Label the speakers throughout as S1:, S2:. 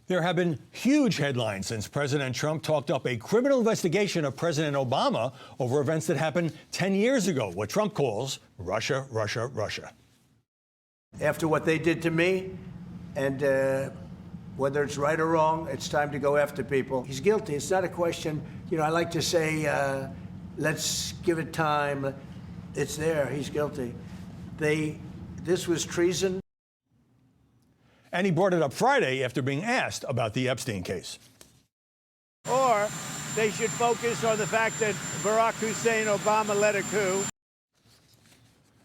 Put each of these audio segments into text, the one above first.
S1: There have been huge headlines since President Trump talked up a criminal investigation of President Obama over events that happened 10 years ago, what Trump calls Russia, Russia, Russia.
S2: After what they did to me, and whether it's right or wrong, it's time to go after people. He's guilty. It's not a question, I like to say, let's give it time. It's there. He's guilty. This was treason.
S1: And he brought it up Friday after being asked about the Epstein case.
S3: Or they should focus on the fact that Barack Hussein Obama led a coup.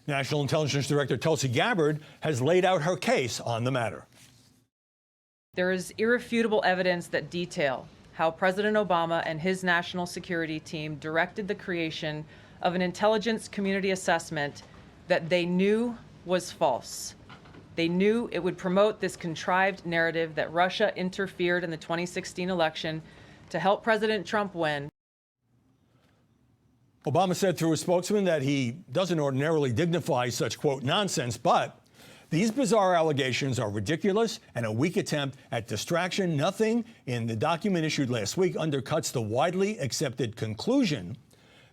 S1: National Intelligence Director Tulsi Gabbard has laid out her case on the matter.
S4: There is irrefutable evidence that detail how President Obama and his national security team directed the creation of an intelligence community assessment that they knew was false. They knew it would promote this contrived narrative that Russia interfered in the 2016 election to help President Trump win.
S1: Obama said through a spokesman that he doesn't ordinarily dignify such, quote, nonsense, but these bizarre allegations are ridiculous and a weak attempt at distraction. Nothing in the document issued last week undercuts the widely accepted conclusion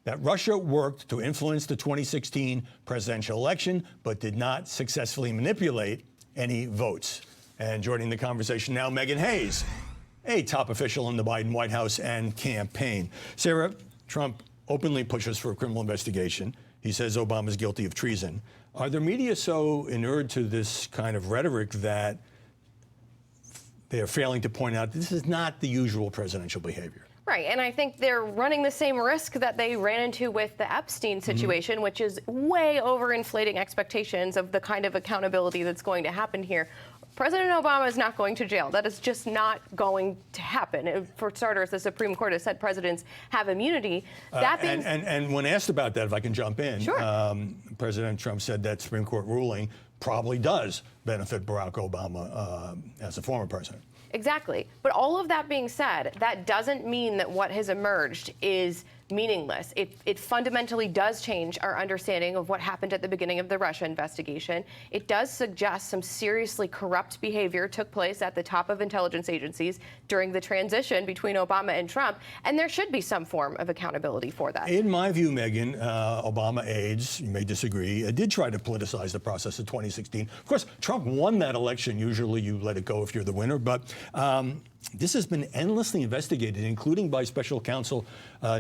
S1: that Russia worked to influence the 2016 presidential election, but did not successfully manipulate any votes. And joining the conversation now, Meghan Hayes, a top official in the Biden White House and campaign. Sarah, Trump openly pushes for a criminal investigation. He says Obama's guilty of treason. Are the media so inured to this kind of rhetoric that they are failing to point out this is not the usual presidential behavior?
S5: Right, and I think they're running the same risk that they ran into with the Epstein situation, which is way overinflating expectations of the kind of accountability that's going to happen here. President Obama is not going to jail. That is just not going to happen. For starters, the Supreme Court has said presidents have immunity. That being
S1: and when asked about that, if I can jump in,
S5: sure.
S1: President Trump said that Supreme Court ruling probably does benefit Barack Obama as a former president.
S5: Exactly. But all of that being said, that doesn't mean that what has emerged is meaningless. It fundamentally does change our understanding of what happened at the beginning of the Russia investigation. It does suggest some seriously corrupt behavior took place at the top of intelligence agencies during the transition between Obama and Trump, and there should be some form of accountability for that.
S1: In my view, Meghan, Obama aides, you may disagree, did try to politicize the process of 2016. Of course, Trump won that election. Usually you let it go if you're the winner, but this has been endlessly investigated, including by special counsel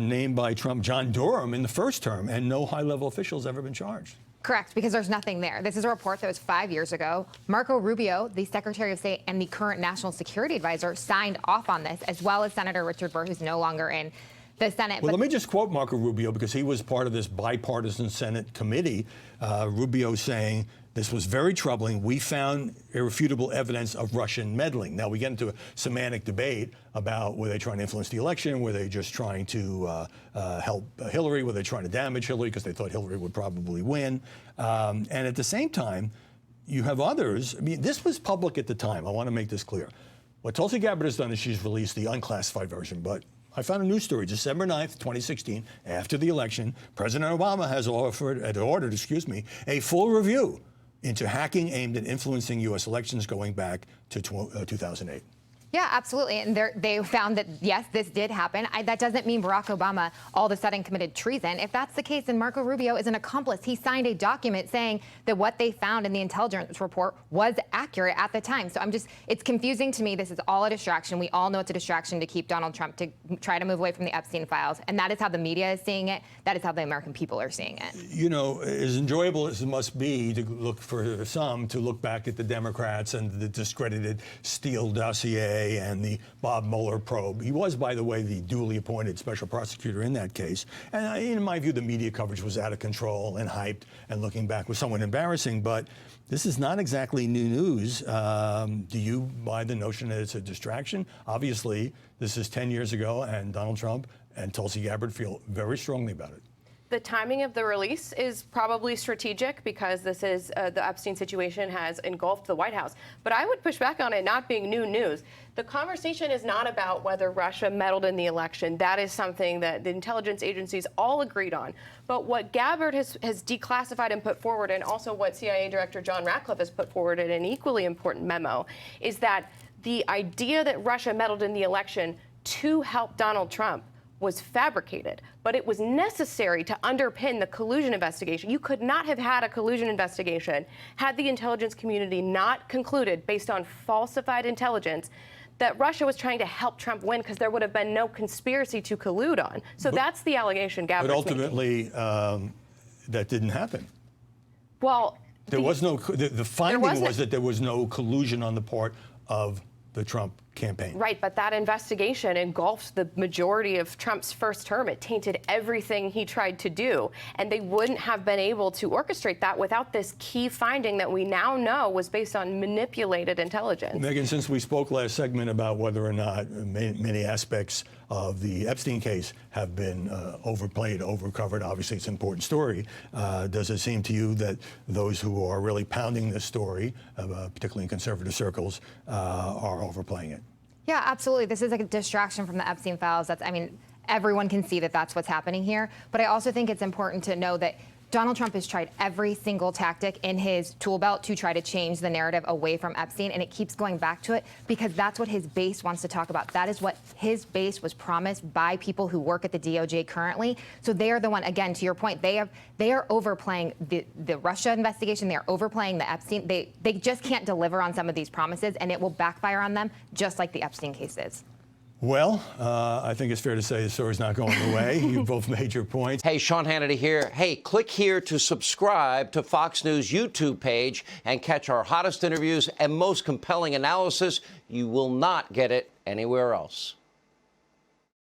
S1: named by Trump, John Durham, in the first term, and no high-level officials ever been charged.
S6: Correct, because there's nothing there. This is a report that was 5 years ago. Marco Rubio, the Secretary of State and the current National Security Advisor, signed off on this, as well as Senator Richard Burr, who's no longer in the Senate.
S1: Well, let me just quote Marco Rubio, because he was part of this bipartisan Senate committee. Rubio saying, "This was very troubling. We found irrefutable evidence of Russian meddling." Now, we get into a semantic debate about were they trying to influence the election? Were they just trying to help Hillary? Were they trying to damage Hillary because they thought Hillary would probably win? And at the same time, you have others. I mean, this was public at the time. I want to make this clear. What Tulsi Gabbard has done is she's released the unclassified version, but I found a news story, December 9th, 2016, after the election. President Obama has ordered, a full review into hacking aimed at influencing U.S. elections going back to 2008.
S6: Yeah, absolutely. And they found that, yes, this did happen. That doesn't mean Barack Obama all of a sudden committed treason. If that's the case, then Marco Rubio is an accomplice. He signed a document saying that what they found in the intelligence report was accurate at the time. So it's confusing to me. This is all a distraction. We all know it's a distraction to keep Donald Trump to try to move away from the Epstein files. And that is how the media is seeing it. That is how the American people are seeing it.
S1: You know, as enjoyable as it must be to look for some to look back at the Democrats and the discredited Steele dossier and the Bob Mueller probe. He was, by the way, the duly appointed special prosecutor in that case. And in my view, the media coverage was out of control and hyped, and looking back was somewhat embarrassing. But this is not exactly new news. Do you buy the notion that it's a distraction? Obviously, this is 10 years ago, and Donald Trump and Tulsi Gabbard feel very strongly about it.
S5: The timing of the release is probably strategic because this is the Epstein situation has engulfed the White House. But I would push back on it not being new news. The conversation is not about whether Russia meddled in the election. That is something that the intelligence agencies all agreed on. But what Gabbard has declassified and put forward, and also what CIA Director John Ratcliffe has put forward in an equally important memo, is that the idea that Russia meddled in the election to help Donald Trump was fabricated, but it was necessary to underpin the collusion investigation. You could not have had a collusion investigation had the intelligence community not concluded, based on falsified intelligence, that Russia was trying to help Trump win, because there would have been no conspiracy to collude on. So that's the allegation Gabbard's
S1: But ultimately, that didn't happen.
S5: Well,
S1: There was no. The finding was that there was no collusion on the part of the Trump campaign.
S5: right, but that investigation engulfed the majority of Trump's first term. It tainted everything he tried to do, and they wouldn't have been able to orchestrate that without this key finding that we now know was based on manipulated intelligence.
S1: Meghan, since we spoke last segment about whether or not many aspects of the Epstein case have been overplayed, overcovered, obviously it's an important story, does it seem to you that those who are really pounding this story, particularly in conservative circles, are overplaying it?
S6: Yeah, absolutely. This is a distraction from the Epstein files. I mean, everyone can see that that's what's happening here. But I also think it's important to know that Donald Trump has tried every single tactic in his tool belt to try to change the narrative away from Epstein, and it keeps going back to it because that's what his base wants to talk about. That is what his base was promised by people who work at the DOJ currently. So they are the one, again, to your point, they are overplaying the Russia investigation. They are overplaying the Epstein. They just can't deliver on some of these promises, and it will backfire on them, just like the Epstein case is.
S1: Well, I think it's fair to say the story's not going away. You both made your points.
S7: Hey, Sean Hannity here. Hey, click here to subscribe to Fox News YouTube page and catch our hottest interviews and most compelling analysis. You will not get it anywhere else.